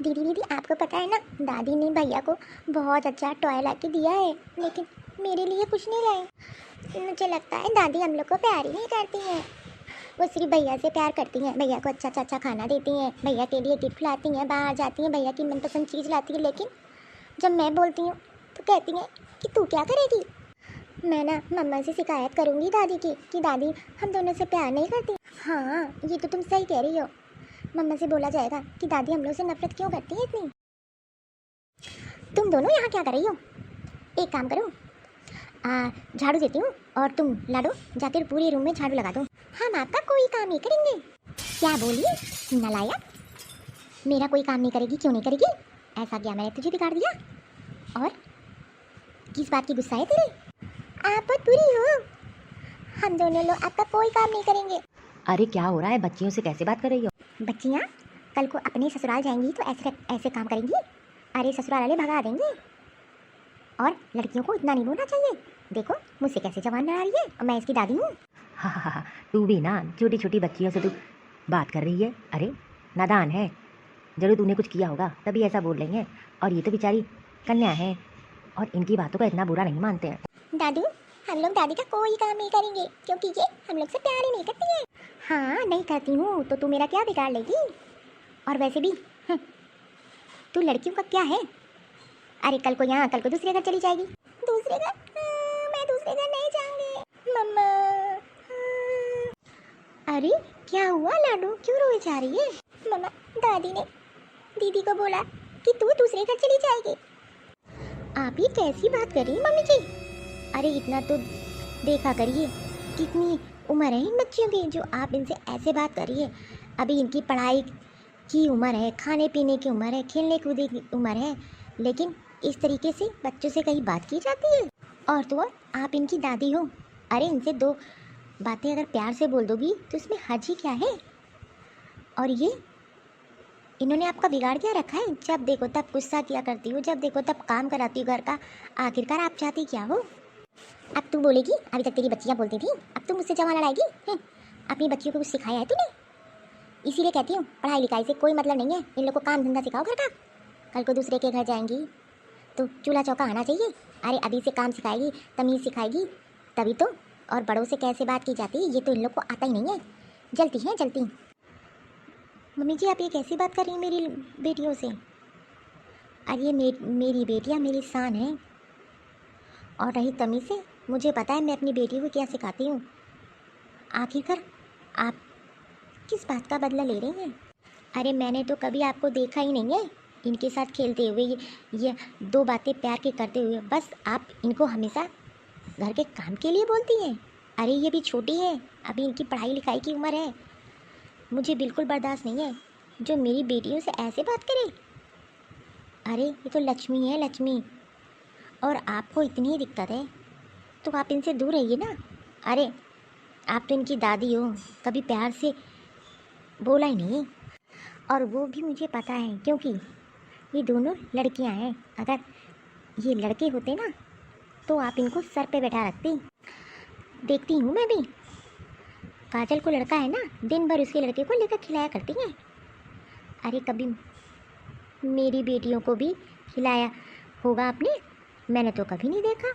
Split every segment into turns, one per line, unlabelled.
दीदी दीदी आपको पता है ना, दादी ने भैया को बहुत अच्छा टॉय ला के दिया है, लेकिन मेरे लिए कुछ नहीं लाए। मुझे लगता है दादी हम लोग को प्यार ही नहीं करती हैं। वो सिर्फ भैया से प्यार करती हैं, भैया को अच्छा खाना देती हैं, भैया के लिए गिफ्ट लाती हैं, बाहर जाती हैं, भैया की मनपसंद चीज़ लाती है। लेकिन जब मैं बोलती हूँ तो कहती हैं कि तू क्या करेगी। मैं ना मम्मा से शिकायत करूँगी दादी की कि दादी हम दोनों से प्यार नहीं करती। हाँ, ये तो तुम सही कह रही हो। मम्मा से बोला जाएगा कि दादी हम लोग से नफरत क्यों करती है इतनी। तुम दोनों यहाँ क्या कर रही हो? एक काम करो, झाड़ू देती हूँ और तुम लाडो जाकर पूरे रूम में झाड़ू लगा दो। हम आपका कोई काम नहीं करेंगे। क्या बोली नालायक? मेरा कोई काम नहीं करेगी? क्यों नहीं करेगी? ऐसा क्या मैंने तुझे बिगाड़ दिया? और किस बात की गुस्सा है तेरे? आप बहुत बुरी हो। हम दोनों लोग आपका कोई काम नहीं करेंगे।
अरे क्या हो रहा है? बच्चियों से कैसे बात कर रही हो?
बच्चियाँ कल को अपने ससुराल जाएंगी तो ऐसे काम करेंगी? अरे ससुराल वाले भगा देंगे। और लड़कियों को इतना नहीं बोलना चाहिए। देखो मुझसे कैसे जवान लड़ा रही है और मैं इसकी दादी हूँ।
हा, तू भी ना छोटी छोटी बच्चियों से तू बात कर रही है। अरे नादान है, जरूर तूने कुछ किया होगा तभी ऐसा बोल रही है। और ये तो बेचारी कन्या है और इनकी बातों का इतना बुरा नहीं मानते हैं।
दादू हम लोग दादी का कोई काम नहीं करेंगे क्योंकि ये हम लोग से प्यार ही नहीं करती है। हाँ नहीं करती हूँ तो तू मेरा क्या बिगाड़ लेगी? और वैसे भी तू लड़कियों का क्या है? अरे कल को यहाँ, कल को दूसरे घर चली जाएगी। दूसरे घर? मैं दूसरे घर नहीं जाऊंगी मम्मा। अरे क्या हुआ लाडू, क्यों रोए जा रही है? मम्मा दादी ने दीदी को बोला कि तू दूसरे घर चली जाएगी। आप ये कैसी बात कर रही हैं मम्मी जी? अरे इतना तो देखा करिए, कितनी उम्र है इन बच्चियों की जो आप इनसे ऐसे बात करिए। अभी इनकी पढ़ाई की उम्र है, खाने पीने की उम्र है, खेलने कूदने की उम्र है, लेकिन इस तरीके से बच्चों से कहीं बात की जाती है? और तो और आप इनकी दादी हो। अरे इनसे दो बातें अगर प्यार से बोल दोगी तो इसमें हर्ज ही क्या है? और ये इन्होंने आपका बिगाड़ क्या रखा है? जब देखो तब गुस्सा किया करती हो, जब देखो तब काम कराती हो घर का। आखिरकार आप चाहती क्या हो? अब तू बोलेगी? अभी तक तेरी बच्चियाँ बोलती थी, अब तू मुझसे जवान लड़ाएगी? अपनी बच्चियों को कुछ सिखाया है तूने? इसीलिए कहती हूँ पढ़ाई लिखाई से कोई मतलब नहीं है, इन लोग को काम धंधा सिखाओ घर का। कल को दूसरे के घर जाएंगी तो चूल्हा चौका आना चाहिए। अरे अभी से काम सिखाएगी, तमीज़ सिखाएगी तभी तो। और बड़ों से कैसे बात की जाती है ये तो इन लोग को आता ही नहीं है। जलती हैं जलती। मम्मी जी आप ये कैसी बात कर रही हैं मेरी बेटियों से? अरे मेरी बेटियाँ मेरी शान है। और रही तमीज़ से, मुझे पता है मैं अपनी बेटियों को क्या सिखाती हूँ। आखिरकार आप किस बात का बदला ले रही हैं? अरे मैंने तो कभी आपको देखा ही नहीं है इनके साथ खेलते हुए, ये दो बातें प्यार के करते हुए। बस आप इनको हमेशा घर के काम के लिए बोलती हैं। अरे ये भी छोटी है, अभी इनकी पढ़ाई लिखाई की उम्र है। मुझे बिल्कुल बर्दाश्त नहीं है जो मेरी बेटियों से ऐसे बात करे। अरे ये तो लक्ष्मी है लक्ष्मी, और आपको इतनी दिक्कत है तो आप इनसे दूर रहिए ना। अरे आप तो इनकी दादी हो, कभी प्यार से बोला ही नहीं। और वो भी मुझे पता है क्योंकि ये दोनों लड़कियां हैं। अगर ये लड़के होते ना तो आप इनको सर पे बैठा रखती। देखती हूँ मैं भी, काजल को लड़का है ना, दिन भर उसके लड़के को लेकर खिलाया करती हैं। अरे कभी मेरी बेटियों को भी खिलाया होगा आपने? मैंने तो कभी नहीं देखा।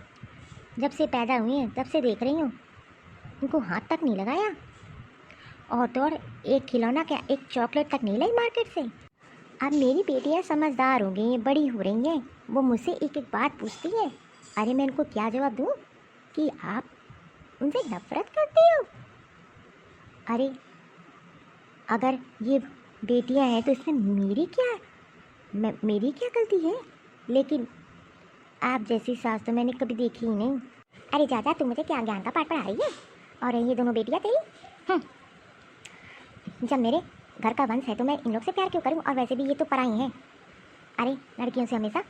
जब से पैदा हुई हैं तब से देख रही हूँ, उनको हाथ तक नहीं लगाया। और तो और एक खिलौना क्या, एक चॉकलेट तक नहीं लाई मार्केट से। अब मेरी बेटियाँ समझदार हो गई हैं, बड़ी हो रही हैं, वो मुझसे एक एक बात पूछती हैं। अरे मैं इनको क्या जवाब दूँ कि आप उनसे नफरत करते हो? अरे अगर ये बेटियाँ हैं तो इसमें मेरी क्या गलती है? लेकिन आप जैसी सास तो मैंने कभी देखी ही नहीं। अरे चाचा तुम मुझे क्या ज्ञान का पाठ पढ़ा रही है? और ये दोनों बेटियाँ तेरी, जब मेरे घर का वंश है तो मैं इन लोग से प्यार क्यों करूं? और वैसे भी ये तो पराई हैं। अरे लड़कियों से हमेशा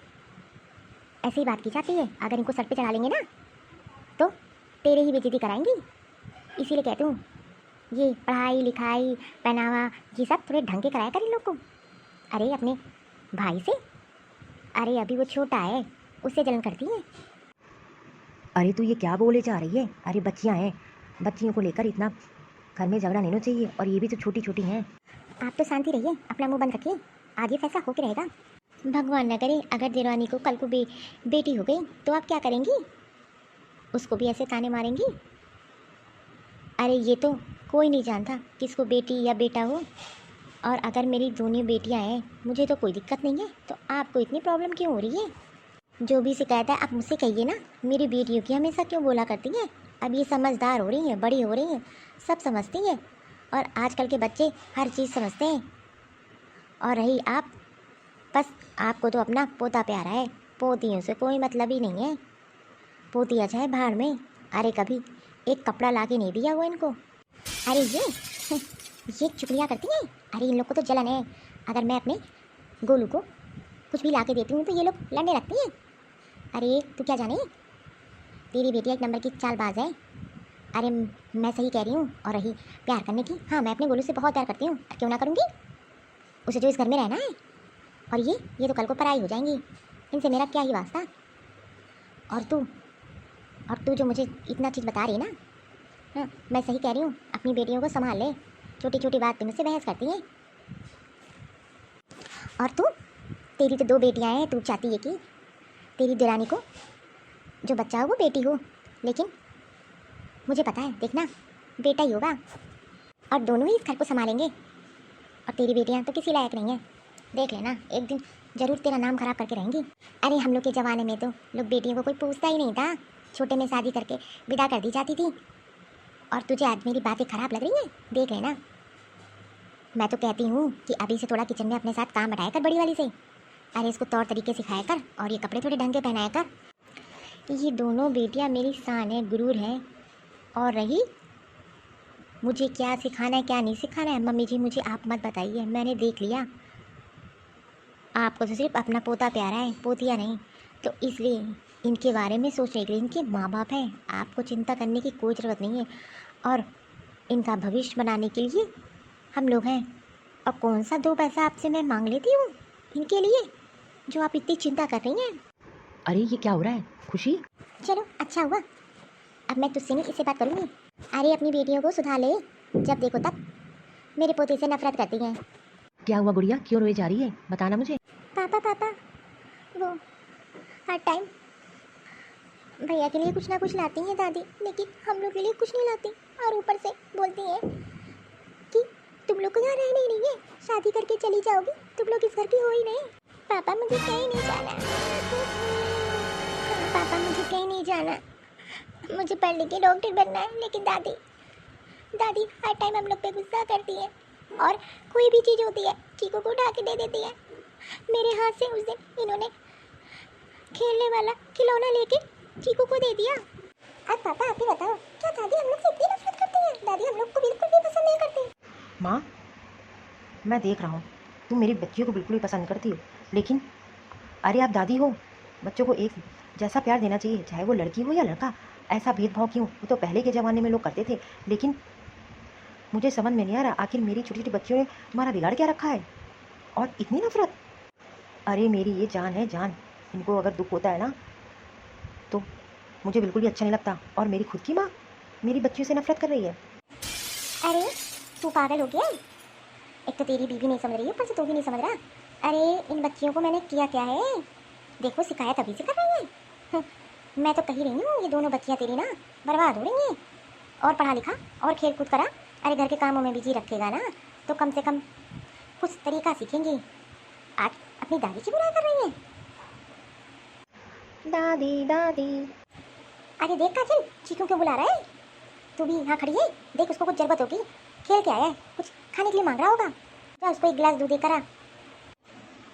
ऐसे ही बात की जाती है, अगर इनको सर पे चढ़ा लेंगे ना तो तेरे ही बेइज्जती कराएंगी। इसीलिए कहती हूँ ये पढ़ाई लिखाई पहनावा ये सब थोड़े ढंग के कराया कर इन लोग को। अरे अपने भाई से, अरे अभी वो छोटा है उससे जलन करती है।
अरे तू ये क्या बोले जा रही है? अरे बच्चियाँ हैं, बच्चियों को लेकर इतना घर में झगड़ा नहीं होना चाहिए। और ये भी तो छोटी छोटी हैं।
आप तो शांति रहिए, अपना मुंह बंद रखिए। आगे फैसला होके रहेगा। भगवान न करे अगर देवरानी को कल को बेटी हो गई तो आप क्या करेंगी? उसको भी ऐसे ताने मारेंगी? अरे ये तो कोई नहीं जानता किसको बेटी या बेटा हो। और अगर मेरी दोनों बेटियां हैं मुझे तो कोई दिक्कत नहीं है, तो आपको इतनी प्रॉब्लम क्यों हो रही है? जो भी शिकायत है आप मुझसे कहिए ना। मेरी बेटियों की हमेशा क्यों बोला करती हैं? अब ये समझदार हो रही हैं, बड़ी हो रही हैं, सब समझती हैं। और आजकल के बच्चे हर चीज़ समझते हैं। और रही आप, बस आपको तो अपना पोता प्यारा है, पोतियों से कोई मतलब ही नहीं है। पोतिया चाहे भाड़ में। अरे कभी एक कपड़ा ला के नहीं दिया वो इनको। अरे ये चुगलियाँ करती हैं। अरे इन लोग को तो जलन है। अगर मैं अपने गोलू को कुछ भी ला के देती हूँ तो ये लोग लड़ने लगती हैं। अरे तू क्या जाने, तेरी बेटी एक नंबर की चालबाज है। अरे मैं सही कह रही हूँ। और रही प्यार करने की, हाँ मैं अपने गोलू से बहुत प्यार करती हूँ, क्यों ना करूँगी। उसे जो इस घर में रहना है। और ये तो कल को पराई हो जाएंगी, इनसे मेरा क्या ही वास्ता। और तू जो मुझे इतना चीज़ बता रही है ना, हाँ मैं सही कह रही हूँ। अपनी बेटियों को संभाल ले, छोटी छोटी बात पे मुझसे बहस करती है। और तेरी तो 2 बेटियाँ हैं, तू चाहती है कि तेरी देरानी को जो बच्चा हो वो बेटी हो। लेकिन मुझे पता है, देखना बेटा ही होगा और दोनों ही इस घर को संभालेंगे। और तेरी बेटियाँ तो किसी लायक नहीं है। देख लेना एक दिन जरूर तेरा नाम खराब करके रहेंगी। अरे हम लोग के ज़माने में तो लोग बेटियों को कोई पूछता ही नहीं था, छोटे में शादी करके विदा कर दी जाती थी। और तुझे आज मेरी बातें खराब लग रही हैं? देख लेना। मैं तो कहती हूँ कि अभी से थोड़ा किचन में अपने साथ काम बढ़ाया कर बड़ी वाली से। अरे इसको तौर तरीके सिखाया कर और ये कपड़े थोड़े ढंग के पहनाया कर। ये दोनों बेटियाँ मेरी शान है, गुरूर है। और रही मुझे क्या सिखाना है क्या नहीं सिखाना है, मम्मी जी मुझे आप मत बताइए, मैंने देख लिया। आपको तो सिर्फ अपना पोता प्यारा है, पोतिया नहीं। तो इसलिए इनके बारे में सोचने के लिए इनके माँ बाप हैं, आपको चिंता करने की कोई ज़रूरत नहीं है। और इनका भविष्य बनाने के लिए हम लोग हैं। और कौन सा 2 पैसा आपसे मैं मांग लेती हूँ इनके लिए, जो आप इतनी चिंता कर रही हैं।
अरे ये क्या हो रहा है खुशी?
चलो अच्छा हुआ, अब मैं तुझसे नहीं इससे बात करूँगी। अरे अपनी बेटियों को सुधार ले, जब देखो तब मेरे पोते से नफरत करती हैं।
क्या हुआ गुड़िया, क्यों रोई जा रही है, बताना मुझे।
पापा वो हर टाइम भैया के लिए कुछ ना कुछ लाती हैं दादी, लेकिन हम लोग के लिए कुछ नहीं लाती। और ऊपर से बोलती हैं कि तुम लोग को यहाँ रहना ही नहीं है, शादी करके चली जाओगी, तुम लोग इस घर की हो ही नहीं। पापा मुझे कहीं नहीं जाना। पापा मुझे कहीं नहीं जाना, मुझे पढ़ लिख के डॉक्टर बनना है। लेकिन दादी हर टाइम हम लोग पे गुस्सा करती है। और कोई भी चीज़ होती है चीकू को उठा के दे देती है। मेरे हाथ से उस दिन इन्होंने खेलने वाला खिलौना लेके चीकू को दे दिया। अब पापा आप ही बताओ, क्या दादी हम लोग से इतनी नफरत करती है? दादी हम लोग को बिल्कुल भी पसंद नहीं करती।
माँ मैं देख रहा हूँ तुम मेरी बच्चियों को बिल्कुल ही पसंद करती हो, लेकिन अरे आप दादी हो, बच्चों को एक जैसा प्यार देना चाहिए, चाहे वो लड़की हो या लड़का। ऐसा भेदभाव क्यों? वो तो पहले के ज़माने में लोग करते थे, लेकिन मुझे समझ में नहीं आ रहा आखिर मेरी छोटी छोटी बच्चियों ने तुम्हारा बिगाड़ क्या रखा है, और इतनी नफरत। अरे मेरी ये जान है जान, इनको अगर दुख होता है ना तो मुझे बिल्कुल भी अच्छा नहीं लगता। और मेरी खुद की माँ मेरी बच्चियों से नफरत कर रही है।
अरे तू पागल हो गया? एक तो तेरी बीवी नहीं समझ रही है, ऊपर से तू भी नहीं समझ रहा। अरे इन बच्चियों को मैंने किया क्या है? देखो शिकायत अभी से कर रही है। मैं तो कही रही हूँ ये दोनों बच्चियाँ तेरी ना बर्बाद हो रही हैं। और पढ़ा लिखा और खेल कूद करा, अरे घर के कामों में बिजी रखेगा ना तो कम से कम कुछ तरीका सीखेंगी। आज अपनी दादी की बुराई कर रही है।
दादी दादी।
अरे देख काजल, चीकू क्यों बुला रहा है? तू भी यहाँ खड़ी है, देख उसको कुछ जरूरत होगी, खेल के आया है, कुछ खाने के लिए मांग रहा होगा, जा उसको एक गिलास दूध देकर आ।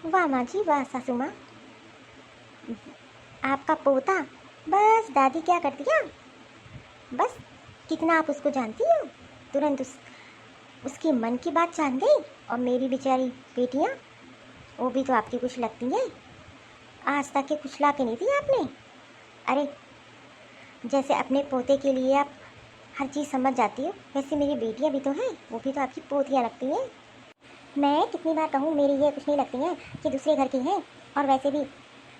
वाह माँ जी वाह, सासू माँ आपका पोता। बस दादी क्या कर दिया, बस कितना आप उसको जानती हो, तुरंत उसकी मन की बात जान गई। और मेरी बेचारी बेटियाँ, वो भी तो आपकी कुछ लगती हैं, आज तक के कुछ ला के नहीं दी आपने। अरे जैसे अपने पोते के लिए आप हर चीज़ समझ जाती हो, वैसे मेरी बेटियाँ भी तो हैं, वो भी तो आपकी पोतियाँ लगती हैं। मैं कितनी बार कहूँ मेरी ये कुछ नहीं लगती हैं कि दूसरे घर की हैं। और वैसे भी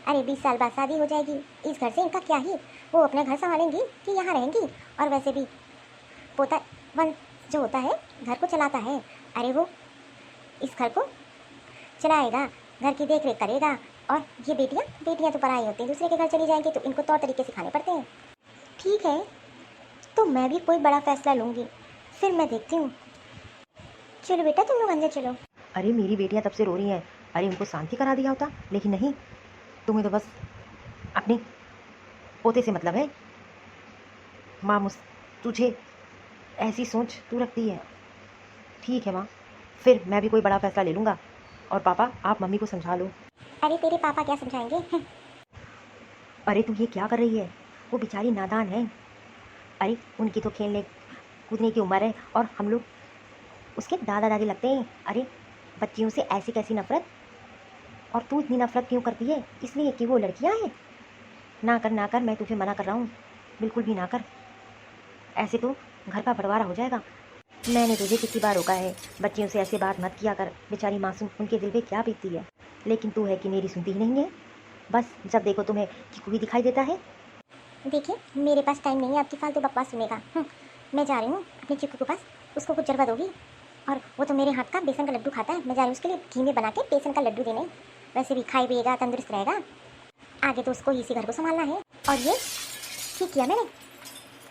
अरे 20 साल बाद शादी हो जाएगी, इस घर से इनका क्या ही, वो अपने घर संभालेंगी कि यहाँ रहेंगी। और वैसे भी पोता वंश जो होता है घर को चलाता है, अरे वो इस घर को चलाएगा, घर की देख रेख करेगा। और ये बेटियां तो पराई होती हैं, दूसरे के घर चली जाएंगी तो इनको तौर तरीके सिखाने पड़ते हैं। ठीक है, तो मैं भी कोई बड़ा फैसला लूँगी, फिर मैं देखती हूँ। चलो बेटा तुम लोग अंदर चलो।
अरे मेरी बेटियां तब से रो रही हैं, अरे उनको शांति करा दिया होता, लेकिन नहीं, तुम्हें तो बस अपने पोते से मतलब है। माँ तुझे ऐसी सोच तू रखती है। ठीक है माँ, फिर मैं भी कोई बड़ा फैसला ले लूँगा। और पापा आप मम्मी को समझा लो।
अरे तेरे पापा क्या समझाएंगे?
अरे तू ये क्या कर रही है, वो बेचारी नादान है। अरे उनकी तो खेलने कूदने की उम्र है और हम लोग उसके दादा दादी लगते हैं। अरे बच्चियों से ऐसी कैसी नफरत, और तू इतनी नफरत क्यों करती है? इसलिए कि वो लड़कियां हैं। ना कर, मैं तुझे मना कर रहा हूँ, बिल्कुल भी ना कर। ऐसे तो घर का बंटवारा हो जाएगा। मैंने तुझे कितनी बार रोका है, बच्चियों से ऐसे बात मत किया कर, बेचारी मासूम, उनके दिल पे क्या बीतती है। लेकिन तू है कि मेरी सुनती ही नहीं है। बस जब देखो तुम्हें चिकू ही दिखाई देता है।
देखिए मेरे पास टाइम नहीं है आपकी फालतू बकवास सुनने का। मैं जा रही हूँ अपने चिकू के पास, उसको कुछ जरबा दोगी। और वो तो मेरे हाथ का बेसन का लड्डू खाता है, मैं जा रही हूँ उसके लिए घी में बना के बेसन का लड्डू देने। वैसे भी खाई पिएगा, तंदुरुस्त रहेगा। आगे तो उसको इसी घर को संभालना है। और ये ठीक किया मैंने,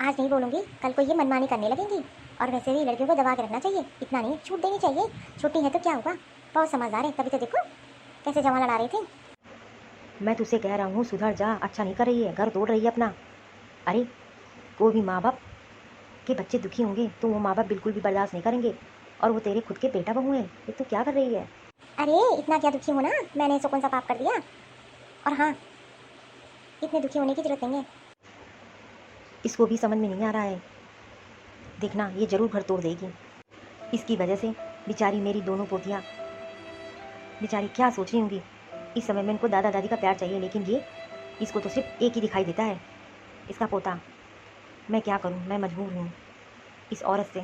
आज नहीं बोलूँगी, कल को ये मनमानी करने लगेंगी। और वैसे भी लड़कियों को दबा के रखना चाहिए, इतना नहीं, छूट देनी चाहिए। छोटी है तो क्या होगा, बहुत समझदार है, तभी तो देखो कैसे जमा लड़ा रही थी।
मैं तुझसे कह रहा हूँ सुधर जा, अच्छा नहीं कर रही है, घर तोड़ रही है अपना। अरे कोई भी माँ बाप के बच्चे दुखी होंगे तो वो माँ बाप बिल्कुल भी बर्दाश्त नहीं करेंगे। और वो तेरे खुद के बेटा बहू हैं, ये तो क्या कर रही है?
अरे इतना क्या दुखी होना, मैंने इसको कौन सा पाप कर दिया? और हाँ, इतने दुखी होने की जरूरत नहीं है।
इसको भी समझ में नहीं आ रहा है, देखना ये जरूर घर तोड़ देगी। इसकी वजह से बेचारी मेरी दोनों पोतियाँ बेचारी क्या सोच रही होंगी। इस समय में इनको दादा दादी का प्यार चाहिए, लेकिन ये इसको तो सिर्फ एक ही दिखाई देता है, इसका पोता। मैं क्या करूं, मैं मजबूर हूं इस औरत से।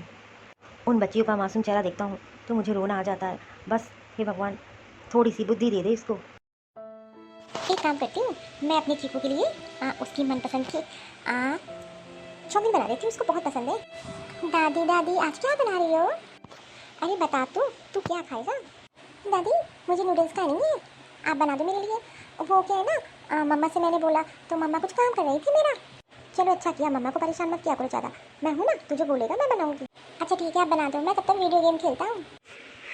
उन बच्चियों का मासूम चेहरा देखता हूं तो मुझे रोना आ जाता है। बस हे भगवान, थोड़ी सी बुद्धि दे दे इसको।
एक काम करती हूँ, मैं अपने चीकू के लिए उसकी मनपसंद की चाउमीन बना देती हूँ, उसको बहुत पसंद है। दादी दादी आज क्या बना रही हो? अरे बता तू क्या खाएगा? दादी मुझे नूडल्स खानी है, आप बना दो मेरे लिए। वो क्या है ना, मम्मा से मैंने बोला तो मम्मा कुछ काम कर रही थी मेरा। चलो अच्छा किया, मम्मा को परेशान मत किया करो ज़्यादा, मैं हूँ ना, तुझे बोलेगा मैं बनाऊँगी। अच्छा ठीक है आप बना दो, मैं तब तक वीडियो गेम खेलता हूँ।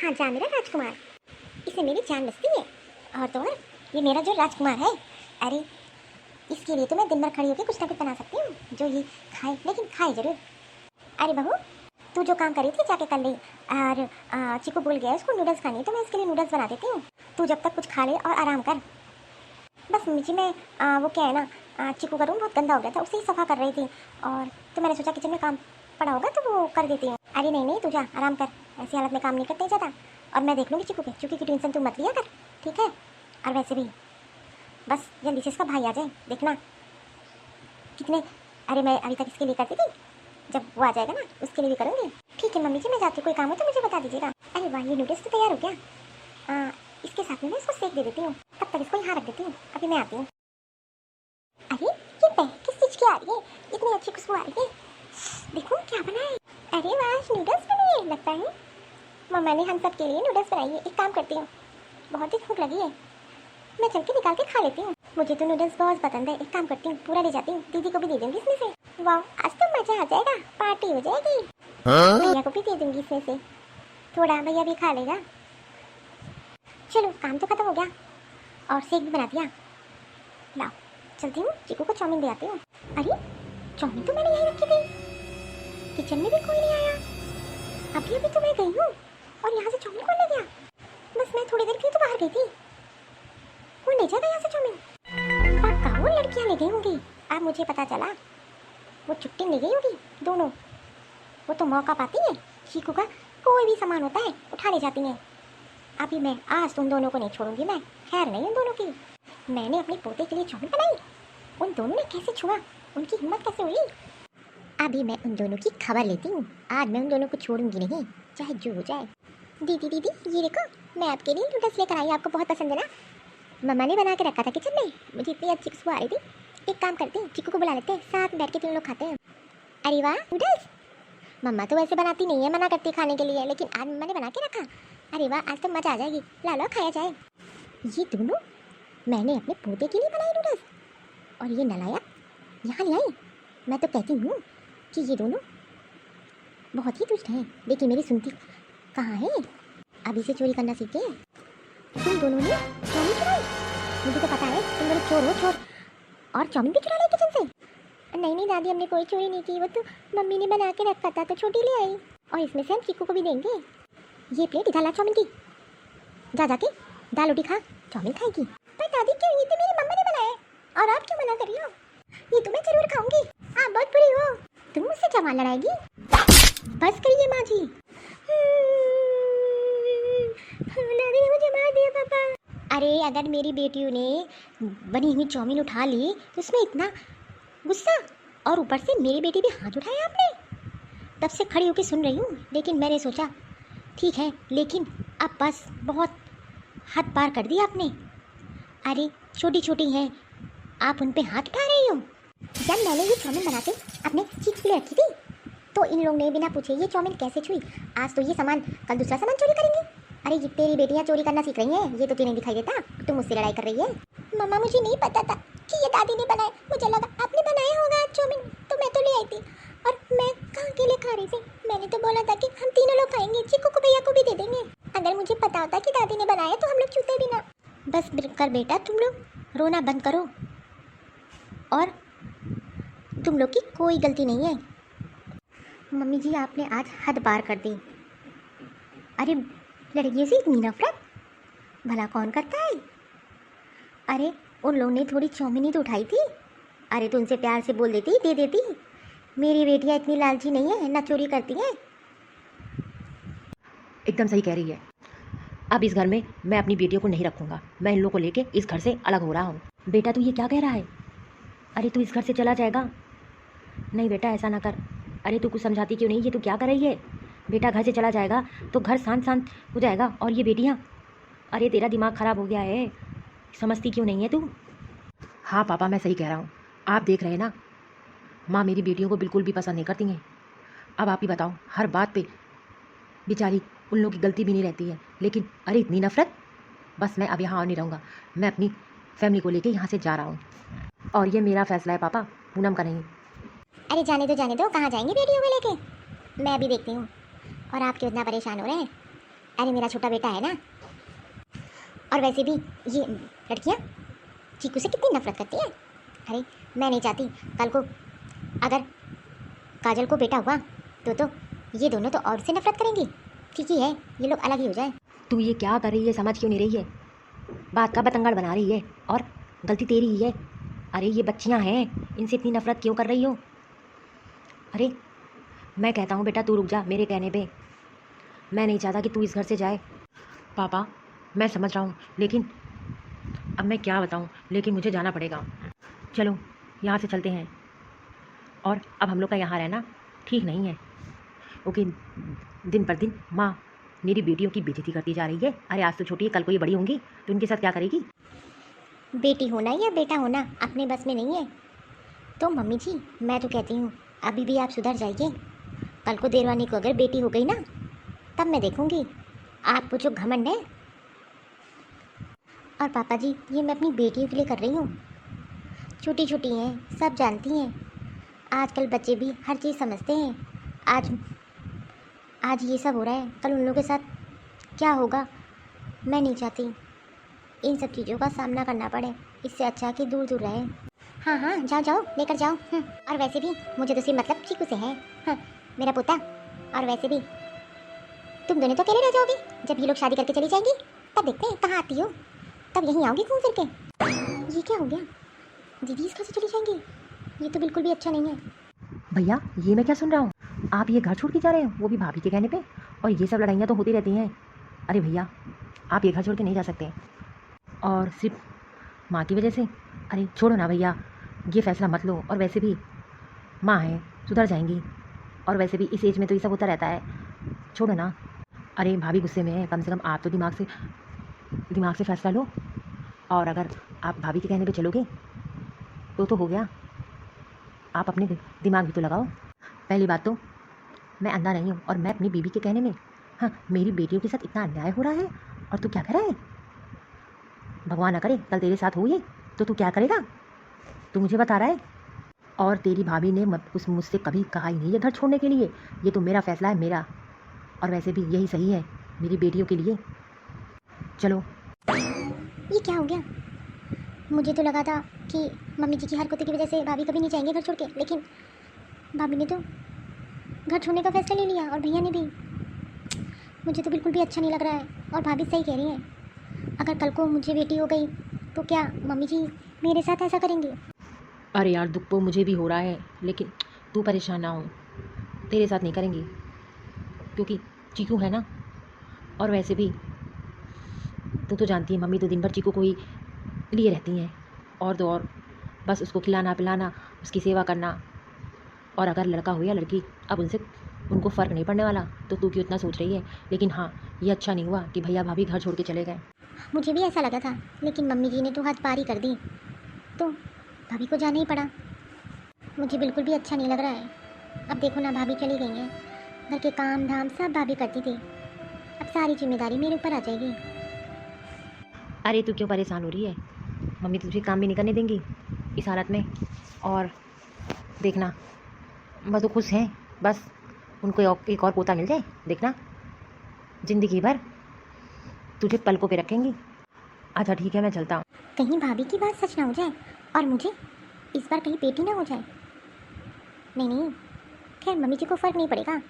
हाँ जा मेरा राजकुमार, इसे मेरी जान बसती है। और तो और ये मेरा जो राजकुमार है, अरे इसके लिए तो मैं दिन भर खड़ी होकर कुछ ना कुछ बना सकती हूँ जो ये खाए, लेकिन खाए जरूर। अरे बहू तू जो काम करी थी जाके कर ले। और चिकू बोल गया उसको नूडल्स खानी है तो मैं इसके लिए नूडल्स बना देती हूँ, तू जब तक कुछ खा ले और आराम कर। बस मुझे मैं वो क्या है ना, चिकू का रूम बहुत गंदा हो गया था, उसे ही सफ़ा कर रही थी। और तो मैंने सोचा किचन में काम पड़ा होगा तो वो कर देती हूँ। अरे नहीं तू जा आराम कर, ऐसी हालत में काम नहीं करते ज़्यादा। और मैं देख लूँगी चिकू की टेंशन तू मत लिया कर, ठीक है? और वैसे भी बस जल्दी से इसका भाई आ जाए, देखना कितने। अरे मैं अभी तक इसके लिए करती थी, जब वो आ जाएगा ना उसके लिए भी करूँगी। ठीक है मम्मी जी मैं जाती हूँ, कोई काम हो तो मुझे बता दीजिएगा। अरे वाह ये नूडल्स तो तैयार हो गया। इसके साथ में मैं इसको सेक दे देती हूँ, तब तक इसको यहाँ रख देती हूँ, अभी मैं आती हूँ। अरे ये किस चीज़ की आ रही है, इतनी अच्छी खुशबू आ रही है, देखो क्या बना है। अरे वाह नूडल्स बने, लगता है मम्मा ने हम सब के लिए नूडल्स बनाई है। एक काम करती हूँ, बहुत ही भूख लगी है, मैं चल के निकाल के खा लेती हूँ। मुझे तो नूडल्स बहुत पसंद है, एक काम करती हूँ पूरा ले जाती हूँ, दीदी को भी दे दूँगी इसमें से। वाह आज तो मजा आ जाएगा, पार्टी हो जाएगी। भैया को भी दे दूँगी इसमें से थोड़ा, भैया भी खा लेगा। चलो काम तो खत्म हो गया और सेक भी बना दिया। लाओ चलती हूँ चिकू को चाउमीन दे आती हूँ। अरे चाउमीन तो मैंने यहीं रखी थी, किचन में भी कोई नहीं आया। अभी तो मैं गई हूँ और यहाँ से चाउमीन कौन ले गया? बस मैं थोड़ी देर के लिए तो बाहर गई थी, कौन ले जाएगा यहाँ से चाउमीन? पक्का वो लड़कियाँ ले गई होंगी। अब मुझे पता चला वो चुट्टी ले गई होगी दोनों, वो तो मौका पाती है, चीकू का कोई भी सामान होता है उठा ले जाती हैं। अभी मैं आज उन दोनों को नहीं छोड़ूंगी, मैं खैर नहीं उन दोनों की। मैंने अपने पोते के लिए चाउमीन बनाई, उन दोनों ने कैसे छुआ, उनकी हिम्मत कैसे हुई? अभी मैं उन दोनों की खबर लेती हूँ, आज मैं उन दोनों को छोड़ूंगी नहीं, चाहे जो हो जाए। दीदी ये देखो मैं आपके लिए नूडल्स लेकर आई, आपको बहुत पसंद है ना? मम्मा ने बना के रखा था किचन में, मुझे इतनी अच्छी खुशबू आ रही थी। एक काम करते हैं चिकू को बुला लेते हैं, साथ में बैठ के 3 लोग खाते हैं। अरे वाह नूडल्स, मम्मा तो वैसे बनाती नहीं है, मना करती है खाने के लिए, लेकिन आज मम्मा ने बना के रखा। अरे वाह, आज तो मजा आ जाएगी। ला लो खाया जाए। ये दोनों मैंने अपने पोते के लिए बनाए नूडल्स, और ये नलायक यहाँ ले आई। मैं तो कहती हूँ कि ये दोनों बहुत ही दुष्ट हैं, लेकिन मेरी सुनती कहाँ है। अभी से चोरी करना सीखे। तुम दोनों ने चाउमीन चुराई। मुझे तो पता है तुम दोनों चोर हो, चोर। और चाउमीन भी चुरा लाई किचन से। नहीं नहीं दादी, हमने कोई चोरी नहीं की, वो तो मम्मी ने बना के रखा था तो छोटी ले आई। और इसमें से हम चीकू को भी देंगे। ये प्लेट इधर ला चाउमीन की, जा जाके दाल रोटी खा, चाउमीन खाएगी। पर दादी क्यों, ये तो मेरी मम्मा ने बनाया है, और आप क्यों मना कर रही हो? ये तो मैं जरूर खाऊंगी। आप बहुत बुरी हो, तुम मुझसे जवान लड़ाएगी। बस करिए माँ जी। दादी ने मुझे मार दिया पापा। अरे अगर मेरी बेटियों ने बनी हुई चाउमीन उठा ली तो उसमें इतना गुस्सा, और ऊपर से मेरी बेटी भी हाथ उठाया आपने। तब से खड़ी होकर सुन रही हूँ, लेकिन मैंने सोचा ठीक है, लेकिन अब बस बहुत हद पार कर दी आपने। अरे छोटी छोटी हैं, आप उन पे हाथ उठा रही हो। जब मैंने ये चाउमीन बनाते अपने चीज के लिए रखी थी तो इन लोगों ने बिना पूछे ये चाउमीन कैसे छुई। आज तो ये सामान, कल दूसरा सामान चोरी करेंगे। अरे ये तेरी बेटियाँ चोरी करना सीख रही हैं, ये तो तुझे नहीं दिखाई देता, तुम मुझसे लड़ाई कर रही है। मम्मा मुझे नहीं पता था कि ये दादी ने बनाया, मुझे लगा आपने बनाया होगा आज चाउमीन, तो मैं तो ले आई थी। और मैं कहाँ अकेले खा रही थी, मैंने तो बोला था कि हम तीनों लोग खाएंगे, चिक्कू को भैया को भी दे देंगे। अगर मुझे पता होता कि दादी ने बनाया तो हम लोग छूते भी ना। बस कर बेटा, तुम लोग रोना बंद करो, और तुम लोग की कोई गलती नहीं है। मम्मी जी आपने आज हद पार कर दी। अरे लड़कियों से इतनी नफरत भला कौन करता है? अरे उन लोगों ने थोड़ी चाउमीन ही तो उठाई थी। अरे तो उनसे प्यार से बोल देती, दे देती। मेरी बेटियाँ इतनी लालची नहीं है, ना चोरी करती हैं।
एकदम सही कह रही है। अब इस घर में मैं अपनी बेटियों को नहीं रखूँगा। मैं इन लोगों को लेके इस घर से अलग हो रहा हूँ। बेटा तू ये क्या कह रहा है? अरे तू इस घर से चला जाएगा? नहीं बेटा ऐसा ना कर। अरे तू कुछ समझाती क्यों नहीं? ये तू क्या कर रही है? बेटा घर से चला जाएगा तो घर शांत शांत हो जाएगा, और ये बेटियाँ, अरे तेरा दिमाग ख़राब हो गया है, समझती क्यों नहीं है तू? हाँ पापा मैं सही कह रहा हूँ। आप देख रहे हैं ना, माँ मेरी बेटियों को बिल्कुल भी पसंद नहीं करती हैं। अब आप ही बताओ, हर बात पे बेचारी उन लोगों की गलती भी नहीं रहती है, लेकिन अरे इतनी नफरत। बस मैं अब यहाँ और नहीं रहूँगा, मैं अपनी फैमिली को लेके यहाँ से जा रहा हूँ, और ये मेरा फैसला है पापा, पूनम का नहीं।
अरे जाने दो, कहाँ जाएंगे बेटियों को लेके? मैं अभी देखती हूँ। और आप क्यों इतना परेशान हो रहे हैं? अरे मेरा छोटा बेटा है ना, और वैसे भी ये लड़कियाँ चीकू से कितनी नफरत करती हैं। अरे मैं नहीं चाहती कल को अगर काजल को बेटा हुआ तो ये दोनों तो और से नफरत करेंगी। ठीक ही है, ये लोग अलग ही हो जाए।
तू ये क्या कर रही है, समझ क्यों नहीं रही है? बात का बतंगड़ बना रही है, और गलती तेरी ही है। अरे ये बच्चियाँ हैं, इनसे इतनी नफरत क्यों कर रही हो? अरे मैं कहता हूँ बेटा तू रुक जा मेरे कहने पे। मैं नहीं चाहता कि तू इस घर से जाए। पापा मैं समझ रहा हूँ, लेकिन अब मैं क्या बताऊँ, लेकिन मुझे जाना पड़ेगा। चलो यहाँ से चलते हैं, और अब हम लोग का यहाँ रहना ठीक नहीं है। ओके, दिन पर दिन माँ मेरी बेटियों की बेइज्जती करती जा रही है। अरे आज तो छोटी है, कल को ये बड़ी होंगी तो उनके साथ क्या करेगी?
बेटी होना या बेटा होना अपने बस में नहीं है। तो मम्मी जी मैं तो कहती हूँ अभी भी आप सुधर जाइए। कल को देरवानी को अगर बेटी हो गई ना, तब मैं देखूँगी आपको जो घमंड है। और पापा जी ये मैं अपनी बेटियों के लिए कर रही हूँ। छोटी छोटी हैं, सब जानती हैं। आजकल बच्चे भी हर चीज़ समझते हैं। आज ये सब हो रहा है, कल उन लोगों के साथ क्या होगा मैं नहीं चाहती इन सब चीज़ों का सामना करना पड़े। इससे अच्छा कि दूर दूर रहे। हाँ हाँ जाओ जाओ लेकर जाओ। और वैसे भी मुझे तो सिर्फ मतलब चीकू से है, हाँ मेरा पोता। और वैसे भी तुम दोनों तो अकेले रह जाओगे। जब ये लोग शादी करके चली जाएंगी तब देखते हैं कहाँ आती हो, तब यहीं आओगी घूम फिर के। ये क्या हो गया, दीदी इस घर से चली जाएंगी? ये तो बिल्कुल भी अच्छा नहीं है।
भैया ये मैं क्या सुन रहा हूँ? आप ये घर छोड़ के जा रहे हो, वो भी भाभी के कहने पे? और ये सब लड़ाइयाँ तो होती रहती हैं। अरे भैया आप ये घर छोड़ के नहीं जा सकते, और सिर्फ माँ की वजह से? अरे छोड़ो ना भैया, ये फैसला मत लो। और वैसे भी माँ है, सुधर जाएंगी, और वैसे भी इस एज में तो ये सब होता रहता है, छोड़ो ना। अरे भाभी गुस्से में है, कम से कम आप तो दिमाग से फैसला लो। और अगर आप भाभी के कहने पे चलोगे तो हो गया। आप अपने दिमाग भी तो लगाओ। पहली बात तो मैं अंधा नहीं हूँ, और मैं अपनी बीवी के कहने में हाँ, मेरी बेटियों के साथ इतना अन्याय हो रहा है और तू क्या कर रहा है? भगवान ना करे कल तेरे साथ हो ये, तो तू क्या करेगा? तू मुझे बता रहा है? और तेरी भाभी ने मुझसे कभी कहा ही नहीं ये घर छोड़ने के लिए। ये तो मेरा फैसला है, मेरा। और वैसे भी यही सही है मेरी बेटियों के लिए। चलो।
ये क्या हो गया? मुझे तो लगा था कि मम्मी जी की हरकतों की वजह से भाभी कभी नहीं जाएंगे घर छोड़ के, लेकिन भाभी ने तो घर छोड़ने का फैसला ले लिया और भैया ने भी। मुझे तो बिल्कुल भी अच्छा नहीं लग रहा है। और भाभी सही कह रही हैं, अगर कल को मुझे बेटी हो गई तो क्या मम्मी जी मेरे साथ ऐसा करेंगे?
अरे यार, दुख तो मुझे भी हो रहा है, लेकिन तू परेशान ना हो, तेरे साथ नहीं करेंगी क्योंकि चीकू है ना। और वैसे भी तू तो जानती है मम्मी तो दिन भर चीकू को ही लिए रहती हैं, और तो और बस उसको खिलाना पिलाना, उसकी सेवा करना। और अगर लड़का हो या लड़की, अब उनको फ़र्क नहीं पड़ने वाला, तो तू क्यों इतना सोच रही है? लेकिन हाँ, ये अच्छा नहीं हुआ कि भैया भाभी घर छोड़ के चले गए।
मुझे भी ऐसा लगा था, लेकिन मम्मी जी ने तो हाथ पार ही कर दी, तो भाभी को जाना ही पड़ा। मुझे बिल्कुल भी अच्छा नहीं लग रहा है। अब देखो ना, भाभी चली गई हैं, घर के काम धाम सब भाभी करती थी, अब सारी जिम्मेदारी मेरे ऊपर आ जाएगी।
अरे तू क्यों परेशान हो रही है? मम्मी तुझे काम भी नहीं करने देंगी इस हालत में। और देखना, बस वो खुश हैं, बस उनको एक और पोता मिल जाए, देखना ज़िंदगी भर तुझे पलकों पे रखेंगी। अच्छा ठीक है, मैं चलता हूँ।
कहीं भाभी की बात सच ना हो जाए और मुझे इस बार कहीं बेटी ना हो जाए। नहीं नहीं, खैर मम्मी जी को फ़र्क नहीं पड़ेगा,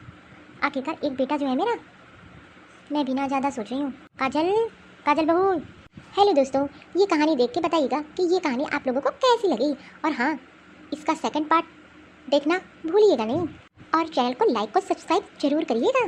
आखिरकार एक बेटा जो है मेरा। मैं बिना ज़्यादा सोच रही हूँ। काजल, काजल बहू। हेलो दोस्तों, ये कहानी देख के बताइएगा कि ये कहानी आप लोगों को कैसी लगी। और हाँ, इसका सेकंड पार्ट देखना भूलिएगा नहीं, और चैनल को लाइक और सब्सक्राइब जरूर करिएगा।